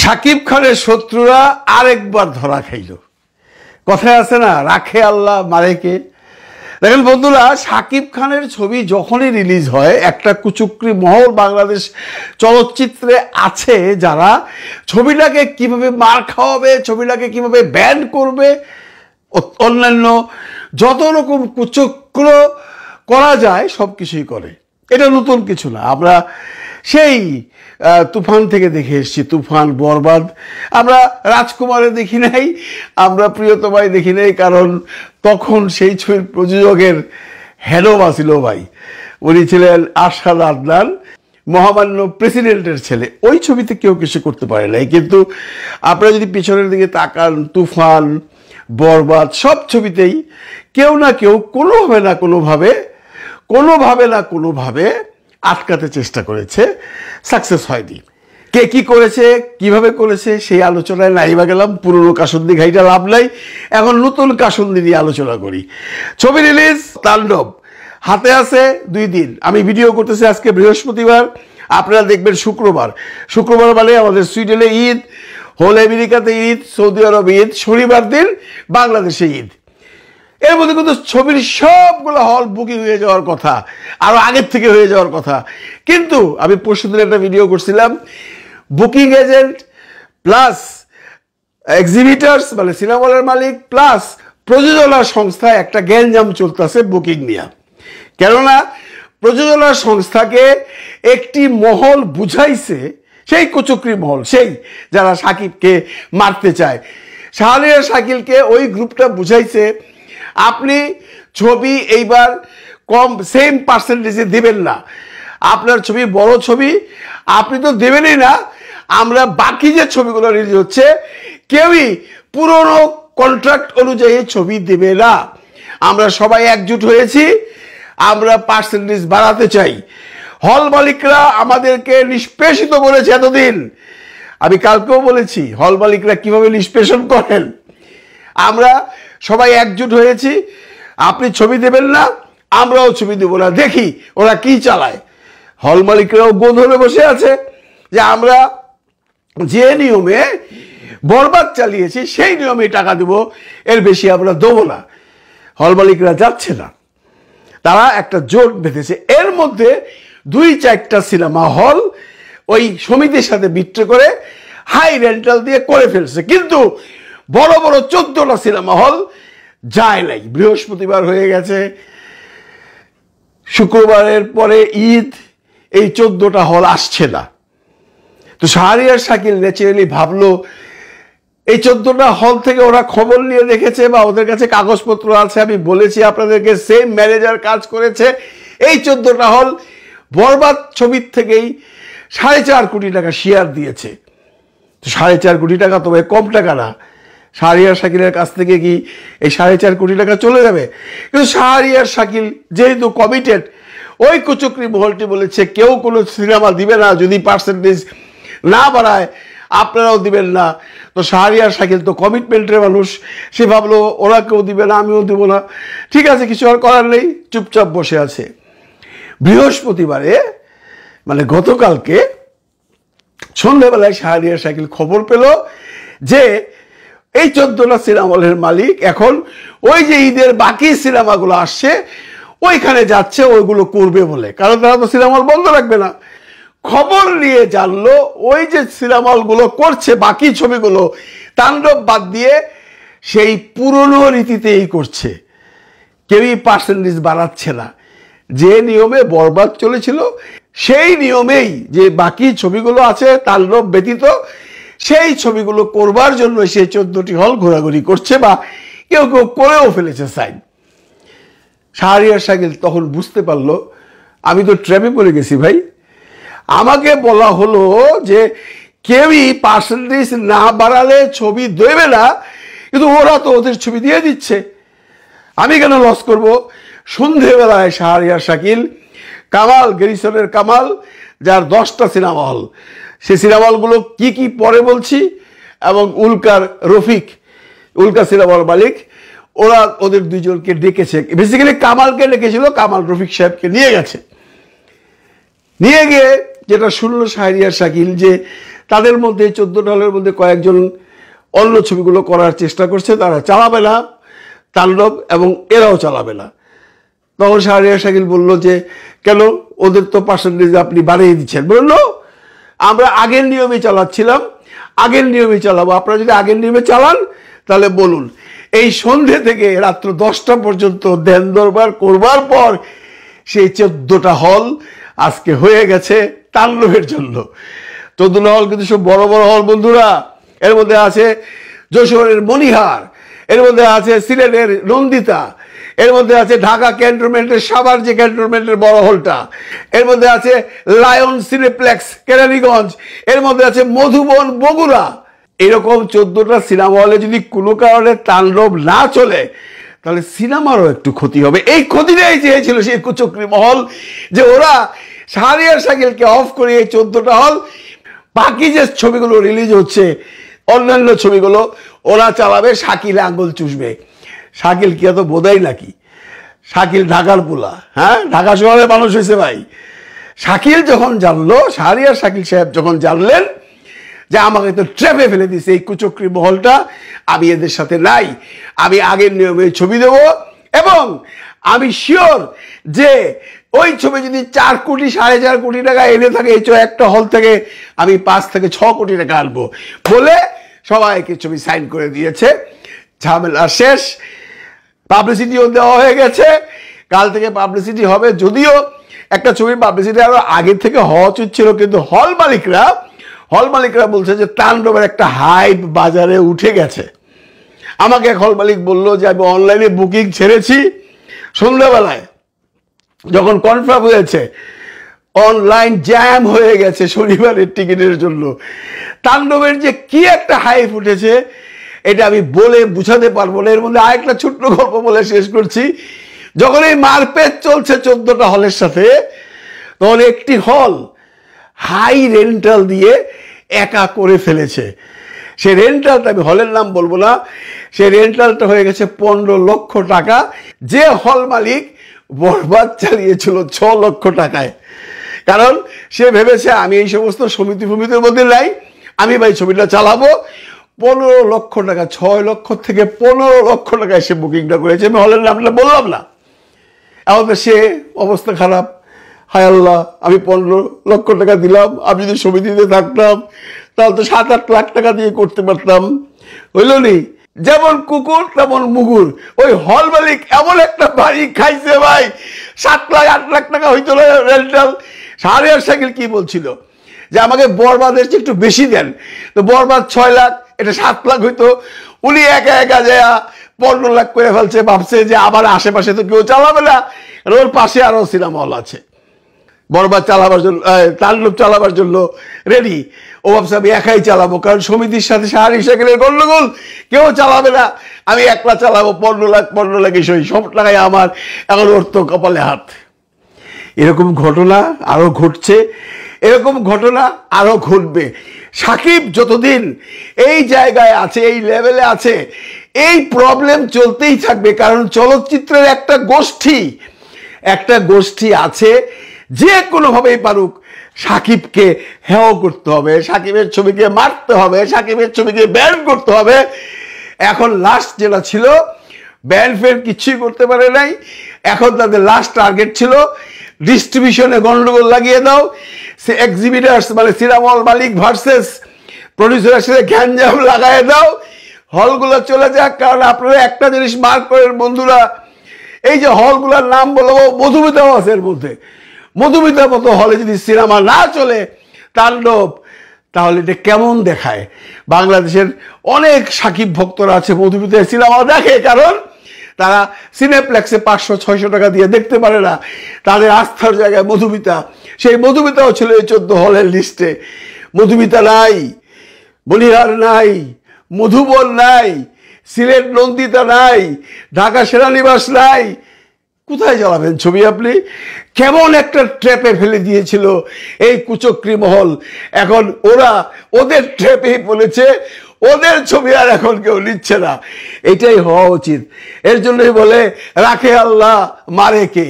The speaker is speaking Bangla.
শাকিব খানের শত্রুরা আরেকবার ধরা খাইল। কথায় আছে না, রাখে আল্লাহ মারে কে। দেখেন বন্ধুরা, শাকিব খানের ছবি যখনই রিলিজ হয় একটা কুচুকরি মহল বাংলাদেশ চলচ্চিত্রে আছে যারা ছবিটাকে কিভাবে মার খাওয়াবে, ছবিটাকে কিভাবে ব্যান করবে, অন্যান্য যত রকম কুচক্র করা যায় সব কিছুই করে। এটা নতুন কিছু না, আমরা সেই তুফান থেকে দেখে এসেছি। তুফান, বরবাদ, আমরা রাজকুমারে দেখি নাই, আমরা প্রিয়তমায় দেখি নাই, কারণ তখন সেই ছবির প্রযোজকের হেডওয়া ছিল ভাই, উনি ছিলেন আরশাদ আদনান, মহামান্য প্রেসিডেন্টের ছেলে। ওই ছবিতে কেউ কিছু করতে পারে নাই। কিন্তু আপনারা যদি পিছনের দিকে তাকান, তুফান, বরবাদ, সব ছবিতেই কেউ না কেউ কোনোভাবে না কোনোভাবে আটকাতে চেষ্টা করেছে, সাকসেস হয়নি। কে কি করেছে, কিভাবে করেছে সেই আলোচনায় নাইবা গেলাম। পুরনো কাসুন্দি ঘাইটা লাভ নাই, এখন নতুন কাসুন্দি নিয়ে আলোচনা করি। ছবি রিলিজ তাণ্ডব, হাতে আছে 2 দিন। আমি ভিডিও করতেছি আজকে বৃহস্পতিবার, আপনারা দেখবেন শুক্রবার মানে আমাদের সুইডেনে ঈদ, হোল আমেরিকাতে ঈদ, সৌদি আরব ঈদ, শনিবার দিন বাংলাদেশে ঈদ। এর মধ্যে কিন্তু ছবির সবগুলো হল বুকিং হয়ে যাওয়ার কথা, আরো আগের থেকে হয়ে যাওয়ার কথা। কিন্তু আমি পরশুদিন একটা ভিডিও করছিলাম, বুকিং এজেন্ট প্লাস এক্সিবিটার্স মানে সিনেমা হলের মালিক প্লাস প্রযোজনা সংস্থা একটা গ্যাঞ্জাম চলতেছে বুকিং নিয়ে। কেননা প্রযোজনা সংস্থাকে একটি মহল বুঝাইছে, সেই কুচক্রি মহল, সেই যারা শাকিবকে মারতে চায়, শাহরিয়ার শাকিলকে ওই গ্রুপটা বুঝাইছে আপনি ছবি এইবার সেম পার্সেন্টেজে দেবেন না, আপনার ছবি বড় ছবি আপনি তো দেবেনই না, আমরা বাকি যে ছবিগুলো রিলিজ হচ্ছে কেউই পুরনো কন্ট্রাক্ট অনুযায়ী ছবি দেবে না। আমরা সবাই একজুট হয়েছি, আমরা পার্সেন্টেজ বাড়াতে চাই। হল মালিকরা আমাদেরকে নিষ্পেষিত বলেছে এতদিন, আমি কালকেও বলেছি হল মালিকরা কিভাবে নিষ্পেষণ করেন। আমরা সবাই একজুট হয়েছি, আপনি ছবি দেবেন না, আমরাও ছবি দেব না, দেখি ওরা কি চালায়। হল মালিকরাও গোল ধরে বসে আছে যে আমরা যে নিয়মে বরবাদ চালিয়েছি সেই নিয়মে টাকা দেব, এর বেশি আমরা দেবো না। হল মালিকরা যাচ্ছে না, তারা একটা জোট বেঁধেছে। এর মধ্যে 2-4টা সিনেমা হল ওই সমিতির সাথে বিক্রি করে হাই রেন্টাল দিয়ে করে ফেলছে, কিন্তু বড় বড় 14টা সিনেমা হল যায় নাই। বৃহস্পতিবার হয়ে গেছে, শুক্রবারের পরে ঈদ, এই 14টা হল আসছে না। তো শাহরিয়ার শাকিল ন্যাচারালি ভাবলো এই 14টা হল থেকে ওরা খবর নিয়ে দেখেছে বা ওদের কাছে কাগজপত্র আছে, আমি বলেছি আপনাদেরকে, সেম ম্যানেজার কাজ করেছে। এই 14টা হল বরবাদ ছবির থেকেই 4.5 কোটি টাকা শেয়ার দিয়েছে। তো 4.5 কোটি টাকা তো কম টাকা না। শাহরিয়ার শাকিলের কাছ থেকে কি এই 4.5 কোটি টাকা চলে যাবে? কিন্তু শাহরিয়ার শাকিল যেহেতু কমিটেড, ওই কুচক্রি মহলটি বলেছে কেউ কোনো সিনেমা দিবে না যদি পার্সেন্টেজ না বাড়ায়, আপনারাও দিবেন না। তো শাহরিয়ার শাকিল তো কমিটমেন্টের মানুষ, সে ভাবলো ওরা কেউ দিবে না, আমিও দেবো না, ঠিক আছে, কিছু আর করার নেই, চুপচাপ বসে আছে। বৃহস্পতিবারে মানে গতকালকে সন্ধ্যাবেলায় শাহরিয়ার শাকিল খবর পেল যে এই 14টা সিনেমা হলের মালিক এখন ওই যে ঈদের বাকি সিনেমাগুলো আসছে ওইখানে যাচ্ছে ওইগুলো করবে বলে, কারণ তারা তো সিনেমা হল বন্ধ রাখবে না। খবর নিয়ে জানলো ওই যে সিনেমা হলগুলো করছে বাকি ছবিগুলো তাণ্ডব বাদ দিয়ে সেই পুরনো রীতিতেই করছে, কেউই পার্সেন্টেজ বাড়াচ্ছে না। যে নিয়মে বরবাদ চলেছিল সেই নিয়মেই যে বাকি ছবিগুলো আছে তাণ্ডব ব্যতীত, সেই ছবিগুলো করবার জন্য সেই 14টি হল ঘোরাঘুরি করছে বা কেউ কেউ করেও ফেলেছে সাইন। শাহরিয়ার শাকিল তখন বুঝতে পারলো আমি তো ট্র্যাপে পড়ে গেছি ভাই। আমাকে বলা হলো যে কেউই পার্সেন্টেজ না বাড়ালে ছবি দেবে না, কিন্তু ওরা তো ওদের ছবি দিয়ে দিচ্ছে, আমি কেন লস করব? সন্ধেবেলায় শাহরিয়ার শাকিল কামাল, গেরিসনের কামাল, যার 10টা সিনেমা হল, সেই সিনেমা হলগুলো কি কি পরে বলছি, এবং উল্কার রফিক, উল্কা সিনেমা হল মালিক, ওরা ওদের 2জনকে ডেকেছে। বেসিক্যালি কামালকে ডেকেছিল, কামাল রফিক সাহেবকে নিয়ে গেছে। নিয়ে গিয়ে যেটা শুনলো শাহরিয়ার শাকিল যে তাদের মধ্যে 14টা হলের মধ্যে কয়েকজন অন্য ছবিগুলো করার চেষ্টা করছে, তারা চালাবে না তাণ্ডব, এবং এরাও চালাবে না। তখন শাহরিয়ার শাকিল বলল যে কেন, ওদের তো পার্সেন্টেজ আপনি বাড়িয়ে দিচ্ছেন। বলল আমরা আগের নিয়মে চালাচ্ছিলাম, আগের নিয়মে চালাবো, আপনারা যদি আগের নিয়মে চালান তাহলে বলুন। এই সন্ধ্যে থেকে রাত্র 10টা পর্যন্ত দেন দরবার করবার পর সেই 14টা হল আজকে হয়ে গেছে তাণ্ডবের জন্য। 14টা হল কিন্তু সব বড় বড় হল বন্ধুরা। এর মধ্যে আছে যশোরের মনিহার, এর মধ্যে আছে সিলেটের নন্দিতা, এর মধ্যে আছে ঢাকা ক্যান্টনমেন্টের সাভার যে ক্যান্টনমেন্টের বড় হলটা, এর মধ্যে আছে লায়ন সিনেপ্লেক্স কেরানীগঞ্জ, এর মধ্যে আছে মধুবন বগুড়া। এরকম 14টা সিনেমা হলে যদি কোনো কারণে তাণ্ডব না চলে তাহলে সিনেমারও একটু ক্ষতি হবে। এই ক্ষতিটাই চেয়েছিল সেই কুচক্রী মহল, যে ওরা শাহরিয়ার শাকিলকে অফ করে এই 14টা হল, বাকি যে ছবিগুলো রিলিজ হচ্ছে অন্যান্য ছবিগুলো ওরা চালাবে, শাকিলে আঙ্গুল চুষবে। শাকিল কি এত বোধাই নাকি? শাকিল ঢাকার পোলা, হ্যাঁ, ঢাকা শহরের মানুষ হয়েছে ভাই। শাকিল যখন জানলো, শাহরিয়ার শাকিল সাহেব যখন জানলেন যে আমাকে তো ট্র্যাপে ফেলে দিছে এই কুচক্রী মহলটা, আমি এদের সাথে নাই, আমি আগের নিয়মে ছবি দেব, এবং আমি শিওর যে ওই ছবি যদি 4 কোটি 4.5 কোটি টাকা এনে থাকে এই একটা হল থেকে, আমি 5 থেকে 6 কোটি টাকা আনবো বলে সবাইকে ছবি সাইন করে দিয়েছে। ঝামেলা শেষ, পাবলিসিটিও দেওয়া হয়ে গেছে, কাল থেকে পাবলিসিটি হবে। যদিও একটা ছবির পাবলিসিটি আরো আগে থেকে হওয়া উচিত ছিল, কিন্তু হল মালিকরা বলছে যে তাণ্ডবের একটা হাইপ বাজারে উঠে গেছে। আমাকে এক হল মালিক বললো যে আমি অনলাইনে বুকিং ছেড়েছি, সন্ধ্যাবেলায় যখন কনফার্ম হয়েছে অনলাইন জ্যাম হয়ে গেছে শনিবারের টিকিটের জন্য। তাণ্ডবের যে কি একটা হাইপ উঠেছে এটা আমি বলে বুঝাতে পারবো না। এর মধ্যে আরেকটা ছোট্ট গল্প বলে শেষ করছি। যখন এই মারপেট চলছে 14টা হলের সাথে, তখন একটি হল হাই রেন্টাল দিয়ে একা করে ফেলেছে। সেই রেন্টালটা, আমি হলের নাম বলবো না, সেই রেন্টালটা হয়ে গেছে 15 লক্ষ টাকা, যে হল মালিক বরবাদ চালিয়েছিল 6 লক্ষ টাকায়। কারণ সে ভেবেছে আমি এই সমস্ত সমিতির মধ্যে নাই, আমি ভাই ছবিটা চালাবো। 15 লক্ষ টাকা, 6 লক্ষ থেকে 15 লক্ষ টাকায় সে বুকিংটা করেছে। আমি হলের নামটা বললাম না। এখন সে অবস্থা খারাপ, হায় আল্লাহ, আমি 15 লক্ষ টাকা দিলাম, আমি যদি সমিতিতে থাকতাম তাহলে তো 7-8 লাখ টাকা দিয়ে করতে পারতাম। হইল নি? যেমন কুকুর তেমন মুগুর। ওই হল মালিক এমন একটা বাড়ি খাইছে ভাই, 7 লাখ 8 লাখ টাকা হইতো না রেন্টাল। শাহরিয়ার শাকিল কি বলছিল যে আমাকে বরবাদের চেয়ে একটু বেশি দেন, তো বরবাদ 6 লাখ, এটা 7 লাখ হইতো। উনি একা একা যায় 15 লাখ করে ফেলছে, ভাবছে যে আবার আশেপাশে তো কেউ চালাবে না, ওর পাশে আরো সিনেমা হল আছে, বরবাদ চালাবার জন্য, তাণ্ডব চালাবার জন্য রেডি। ও ভাবছে আমি একাই চালাবো, কারণ সমিতির সাথে শাহরিয়ার শাকিলের গন্ডগোল, কেউ চালাবে না, আমি একলা চালাবো। 15 লাখ সই, সব টাকায় আমার। এখন ওর তো কপালে হাত। এরকম ঘটনা আরো ঘটছে, এরকম ঘটনা আরো ঘটবে। সাকিব যতদিন এই জায়গায় আছে, এই লেভেলে আছে, এই প্রবলেম চলতেই থাকবে। কারণ চলচ্চিত্রের একটা গোষ্ঠী আছে, যে কোনোভাবেই পারুক সাকিবকে হেয় করতে হবে, সাকিবের ছবিকে মারতে হবে, সাকিবের ছবিকে ব্যান করতে হবে। এখন লাস্ট যেটা ছিল, ব্যান ফের কিছুই করতে পারে নাই। এখন তাদের লাস্ট টার্গেট ছিল ডিস্ট্রিবিউশনে গন্ডগোল লাগিয়ে দাও, সে এক্সিবিটার্স মানে সিনেমা হল মালিক ভার্সেস প্রডিউসারের সাথে গ্যাঞ্জাম লাগাই দাও, হলগুলো চলে যাক। কারণ আপনারা একটা জিনিস মার্ক করেন বন্ধুরা, এই যে হলগুলোর নাম বলবো, মধুমিতাও আছে এর মধ্যে। মধুমিতার মতো হলে যদি সিনেমা না চলে তাণ্ডব, তাহলে এটা কেমন দেখায়? বাংলাদেশের অনেক সাকিব ভক্তরা আছে, মধুমিতার সিনেমা দেখে, কারণ তারা সিনেপ্লেক্সে 500-600 টাকা দিয়ে দেখতে পারে না। তাদের আস্থার জায়গায় মধুমিতা, সেই মধুমিতাও ছিল এই 14 হলের লিস্টে। মধুমিতা নাই, মনিহার নাই, মধুবন নাই, সিলেট নন্দিতা নাই, ঢাকা সেনানিবাস নাই। কোথায় চালাবেন ছবি আপনি? কেমন একটা ট্র্যাপে ফেলে দিয়েছিল এই কুচক্রী মহল। এখন ওদের ট্র্যাপে পড়েছে, ওদের ছবি আর এখন কেউ নিচ্ছে না। এটাই হওয়া উচিত। এর জন্যই বলে রাখে আল্লাহ, মারে কে।